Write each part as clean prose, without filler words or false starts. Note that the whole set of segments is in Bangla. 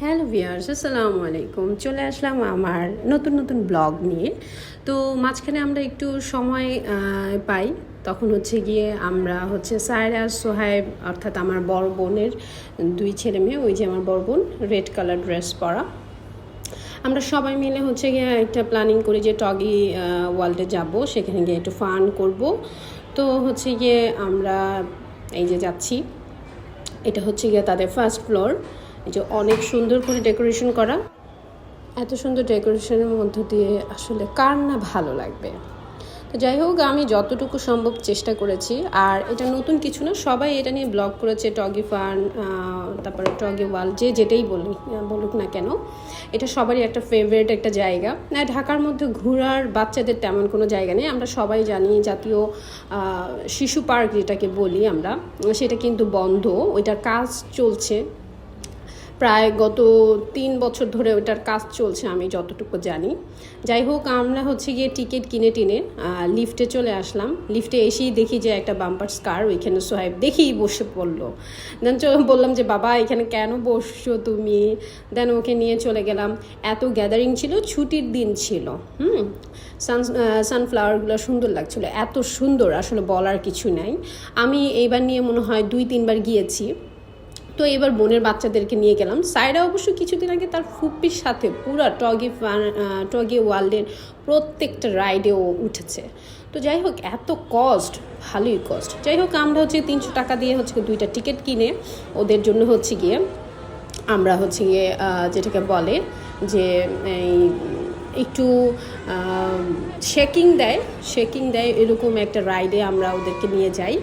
হ্যালো ভিউয়ার্স, আসসালামু আলাইকুম। চলে আসলাম আমার নতুন নতুন ব্লগ নিয়ে। তো মাঝখানে আমরা একটু সময় পাই, তখন হচ্ছে গিয়ে আমরা সায়রা সোহাইব অর্থাৎ আমার বড় বোনের দুই ছেলে মেয়ে, ওই যে আমার বড় বোন রেড কালার ড্রেস পরা, আমরা সবাই মিলে গিয়ে একটা প্ল্যানিং করি যে টগি ওয়ার্ল্ডে যাব, সেখানে গিয়ে একটু ফান করব। তো গিয়ে আমরা এই যে যাচ্ছি, এটা গিয়ে তাদের ফার্স্ট ফ্লোর। এই যে অনেক সুন্দর করে ডেকোরেশন করা, এত সুন্দর ডেকোরেশনের মধ্য দিয়ে আসলে কার না ভালো লাগবে। তো যাই হোক, আমি যতটুকু সম্ভব চেষ্টা করেছি। আর এটা নতুন কিছু না, সবাই এটা নিয়ে ব্লগ করেছে, টগি ফান, তারপরে টগি ওয়ার্ল্ড, যে যেটাই বলুক না কেন, এটা সবারই একটা ফেভারিট একটা জায়গা। না, ঢাকার মধ্যে ঘোরার বাচ্চাদের তেমন কোনো জায়গা নেই। আমরা সবাই জানি জাতীয় শিশু পার্ক যেটাকে বলি আমরা, সেটা কিন্তু বন্ধ, ওইটার কাজ চলছে প্রায় গত 3 বছর ধরে ওটার কাজ চলছে, আমি যতটুকু জানি। যাই হোক, আমরা গিয়ে টিকিট কিনে টিনে লিফটে চলে আসলাম। লিফটে এসেই দেখি যে একটা বাম্পার কার, ওইখানে সোহাইব দেখেই বসে পড়লো। দেন বললাম যে বাবা এখানে কেন বসছো তুমি? দেন ওকে নিয়ে চলে গেলাম। এত গ্যাদারিং ছিল, ছুটির দিন ছিল। সানফ্লাওয়ারগুলো সুন্দর লাগছিল, এত সুন্দর আসলে বলার কিছু নাই। আমি এইবার নিয়ে মনে হয় 2-3 বার গিয়েছি। তো এবার বোনের বাচ্চাদেরকে নিয়ে গেলাম। সাইরা অবশ্য কিছুদিন আগে তার ফুপির সাথে পুরো টগি ওয়ার্ল্ডের প্রত্যেকটা রাইডেও উঠেছে। তো যাই হোক, এত কস্ট, ভালোই কস্ট। যাই হোক, আমরা 300 টাকা দিয়ে 2টা টিকিট কিনে ওদের জন্য গিয়ে আমরা গিয়ে যেটাকে বলে যে এই একটু শেকিং দেয় এরকম একটা রাইডে আমরা ওদেরকে নিয়ে যাই।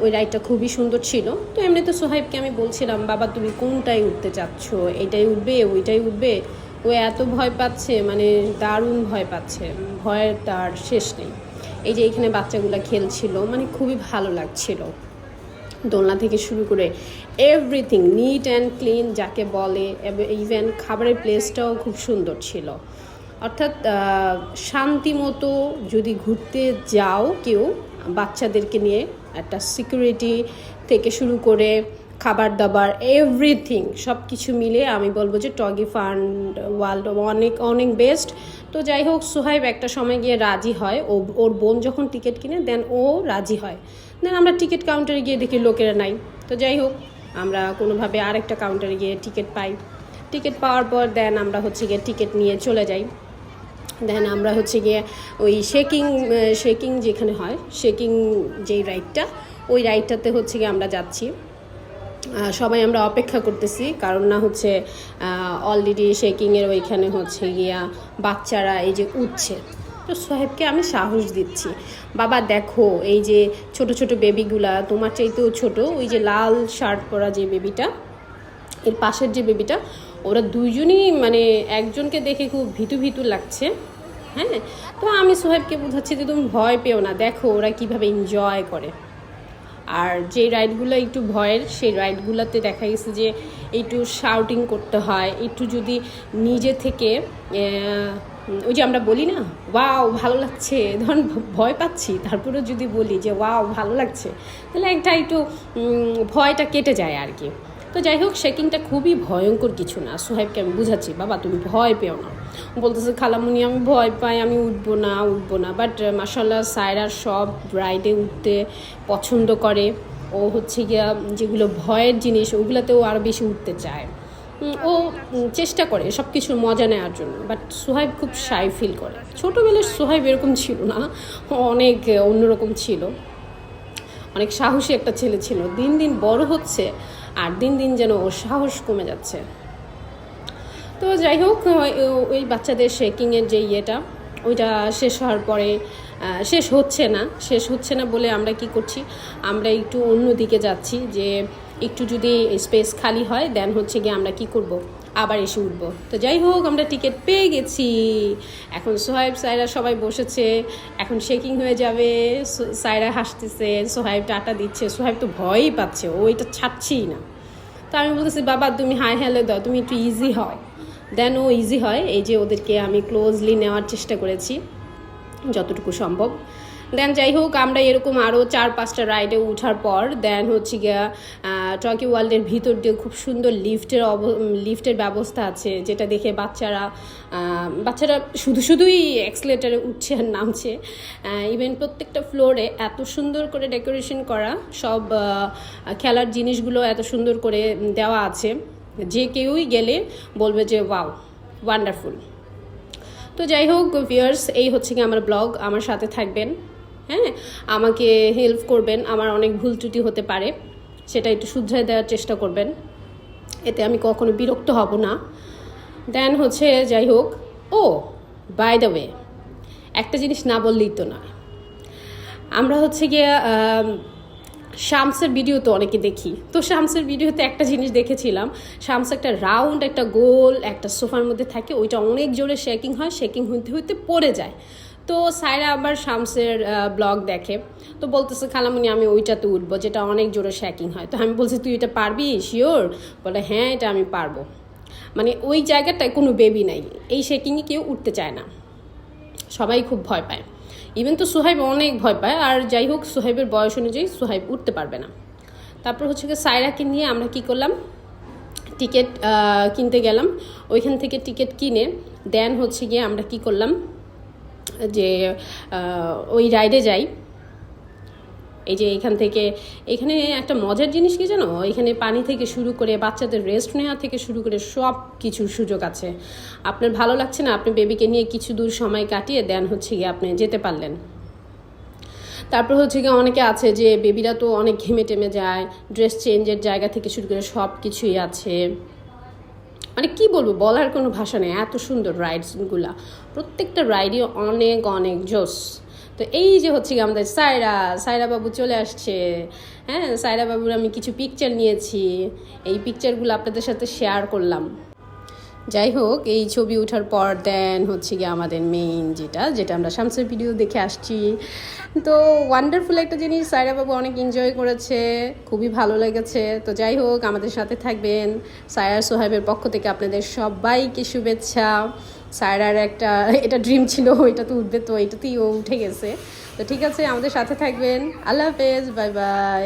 ওই রাইডটা খুবই সুন্দর ছিল। তো এমনি তো সোহাইবকে আমি বলছিলাম, বাবা তুমি কোনটাই উঠতে চাচ্ছ, এটাই উঠবে ওইটাই উঠবে? ও এত ভয় পাচ্ছে, মানে দারুণ ভয় পাচ্ছে, ভয়ের তার শেষ নেই। এই যে এখানে বাচ্চাগুলো খেলছিল, মানে খুবই ভালো লাগছিল। দোলনা থেকে শুরু করে এভরিথিং নিট অ্যান্ড ক্লিন যাকে বলে, ইভেন খাবারের প্লেসটাও খুব সুন্দর ছিল। অর্থাৎ শান্তি মতো যদি ঘুরতে যাও কেউ বাচ্চাদেরকে নিয়ে, একটা সিকিউরিটি থেকে শুরু করে খাবার দাবার এভরিথিং সব কিছু মিলে আমি বলবো যে টগি ফান ওয়ার্ল্ড অনেক অনেক বেস্ট। তো যাই হোক, সোহাইব একটা সময় গিয়ে রাজি হয়, ওর বোন যখন টিকিট কিনে দেন ও রাজি হয়। দেন আমরা টিকিট কাউন্টারে গিয়ে দেখি লোকেরা নাই। তো যাই হোক, আমরা কোনোভাবে আরেকটা কাউন্টারে গিয়ে টিকিট পাই। টিকিট পাওয়ার পর দেন আমরা গিয়ে টিকিট নিয়ে চলে যাই। দেন আমরা গিয়ে ওই শেকিং যেখানে হয়, শেকিং যেই রাইডটা, ওই রাইডটাতে গিয়ে আমরা যাচ্ছি। সবাই আমরা অপেক্ষা করতেছি, কারণ না অলরেডি শেকিংয়ের ওইখানে গিয়া বাচ্চারা এই যে উঠছে। তো সোহেবকে আমি সাহস দিচ্ছি, বাবা দেখো এই যে ছোট ছোট বেবিগুলা, তোমার চাইতেও ছোট, ওই যে লাল শার্ট পরা যে বেবিটা, এর পাশের যে বেবিটা, ওরা দুইজনই মানে একজনকে দেখে খুব ভীতু ভীতু লাগছে। হ্যাঁ, তো আমি সোহেবকে বোঝাচ্ছি যে তুমি ভয় পেও না, দেখো ওরা কীভাবে এনজয় করে। আর যে রাইডগুলো একটু ভয়ের, সেই রাইডগুলোতে দেখা গেছে যে একটু শাউটিং করতে হয়, একটু যদি নিজে থেকে ওই যে আমরা বলি না ওয়াও ভালো লাগছে, ধরুন ভয় পাচ্ছি তারপরেও যদি বলি যে ওয়াও ভালো লাগছে, তাহলে একটু ভয়টা কেটে যায় আর কি। তো যাই হোক, শেকিংটা খুবই ভয়ঙ্কর কিছু না। সোহেবকে আমি বুঝাচ্ছি, বাবা তুমি ভয় পেও না। বলতেছে খালামুনি আমি ভয় পাই, আমি উঠবো না। বাট মাশাআল্লাহ সায়রার সব রাইডে উঠতে পছন্দ করে। ও গিয়া যেগুলো ভয়ের জিনিস ওগুলোতেও আরও বেশি উঠতে চায়। ও চেষ্টা করে সব কিছুর মজা নেওয়ার জন্য। বাট সোহাইব খুব শাই ফিল করে। ছোটোবেলার সোহাইব এরকম ছিল না, অনেক অন্যরকম ছিল, অনেক সাহসী একটা ছেলে ছিল। দিন দিন বড় হচ্ছে আর দিন দিন যেন ওর সাহস কমে যাচ্ছে। তো যাই হোক, ওই বাচ্চাদের শেকিংয়ের যে ইয়েটা, ওইটা শেষ হওয়ার পরে শেষ হচ্ছে না বলে আমরা কি করছি, আমরা একটু অন্য দিকে যাচ্ছি, যে একটু যদি স্পেস খালি হয় দেন গিয়ে আমরা কি করব, আবার এসে উঠবো। তো যাই হোক, আমরা টিকিট পেয়ে গেছি। এখন সোহাইব সায়রা সবাই বসেছে, এখন শেকিং হয়ে যাবে। সায়রা হাসতেছে, সোহাইব টাটা দিচ্ছে। সোহাইব তো ভয়ই পাচ্ছে, ও এটা ছাড়ছেই না। তো আমি বলতেছি, বাবা তুমি হাই হ্যালো দাও, তুমি একটু ইজি হও। দেন ও ইজি হয়। এই যে ওদেরকে আমি ক্লোজলি নেওয়ার চেষ্টা করেছি যতটুকু সম্ভব। দেন যাই হোক আমরা এরকম আরও 4-5টা রাইডে ওঠার পর দেন হচ্ছে গিয়া টকি ওয়ার্ল্ডের ভিতর দিয়ে খুব সুন্দর লিফটের ব্যবস্থা আছে, যেটা দেখে বাচ্চারা শুধুই এক্সেলেটারে উঠছে আর নামছে। ইভেন প্রত্যেকটা ফ্লোরে এত সুন্দর করে ডেকোরেশন করা, সব খেলার জিনিসগুলো এত সুন্দর করে দেওয়া আছে, যে কেউই গেলে বলবে যে ওয়াও, ওয়ান্ডারফুল। তো যাই হোক ভিউয়ার্স, এই হচ্ছে কি আমার ব্লগ, আমার সাথে থাকবেন, হ্যাঁ, আমাকে হেল্প করবেন, আমার অনেক ভুল ত্রুটি হতে পারে, সেটা একটু শুধরে দেওয়ার চেষ্টা করবেন, এতে আমি কখনো বিরক্ত হব না। দেন হচ্ছে যাই হোক, ও বাই দ্য ওয়ে, একটা জিনিস না বললেই তো না, আমরা হচ্ছে গিয়ে শামসের ভিডিও তো অনেকে দেখি, তো শামসের ভিডিওতে একটা জিনিস দেখেছিলাম, শামস একটা রাউন্ড একটা গোল একটা সোফার মধ্যে থাকে, ওইটা অনেক জোরে শেকিং হয়, শেকিং হইতে হইতে পড়ে যায়। তো সাইরা আবার শামসের ব্লগ দেখে, তো বলতেছে খালামুনি আমি ওইটাতে উঠবো যেটা অনেক জোরে শেকিং হয়। তো আমি বলছি তুই এটা পারবি শিওর? বলে হ্যাঁ এটা আমি পারবো। মানে ওই জায়গাটায় কোনো বেবি নাই, এই শেকিংয়ে কেউ উঠতে চায় না, সবাই খুব ভয় পায়, ইভেন তো সোহাইব অনেক ভয় পায়। আর যাই হোক সোহাইবের বয়স অনুযায়ী সোহাইব উঠতে পারবে না। তারপর হচ্ছে গিয়ে সাইরাকে নিয়ে আমরা কি করলাম, টিকিট কিনতে গেলাম, ওইখান থেকে টিকিট কিনে দেন হচ্ছে গিয়ে আমরা কি করলাম যে ওই রাইডে যাই। এই যে এখানে একটা মজার জিনিস কি জানো, এখানে পানি থেকে শুরু করে বাচ্চাদের রেস্ট নেওয়া থেকে শুরু করে সব কিছুর সুযোগ আছে। আপনার ভালো লাগছে না, আপনি বেবিকে নিয়ে কিছু দূর সময় কাটিয়ে দেন হচ্ছে গিয়ে আপনি যেতে পারলেন। তারপর হচ্ছে গিয়ে অনেকে আছে যে বেবিরা তো অনেক ঘেমে টেমে যায়, ড্রেস চেঞ্জের জায়গা থেকে শুরু করে সব কিছুই আছে, মানে কি বলবো, বলার কোনো ভাষা নেই, এত সুন্দর রাইডসগুলা, প্রত্যেকটা রাইডই অনেক অনেক জোস। তো এই যে হচ্ছে কি আমাদের সায়রা বাবু চলে আসছে, হ্যাঁ, সায়রা বাবুর আমি কিছু পিকচার নিয়েছি, এই পিকচারগুলো আপনাদের সাথে শেয়ার করলাম। যাই হোক এই ছবি ওঠার পর দেন হচ্ছে গিয়ে আমাদের মেইন যেটা আমরা শামসের ভিডিও দেখে আসছি। তো ওয়ান্ডারফুল একটা জিনিস, সায়রা বাবু অনেক এনজয় করেছে, খুবই ভালো লেগেছে। তো যাই হোক আমাদের সাথে থাকবেন, সায়রা সোহাইবের পক্ষ থেকে আপনাদের সবাইকে শুভেচ্ছা। সায়রার এটা ড্রিম ছিল, ওইটা তো উঠবে, তো এটাতেই ও উঠে গেছে। তো ঠিক আছে, আমাদের সাথে থাকবেন, আল্লাহ হাফেজ, বাই বাই।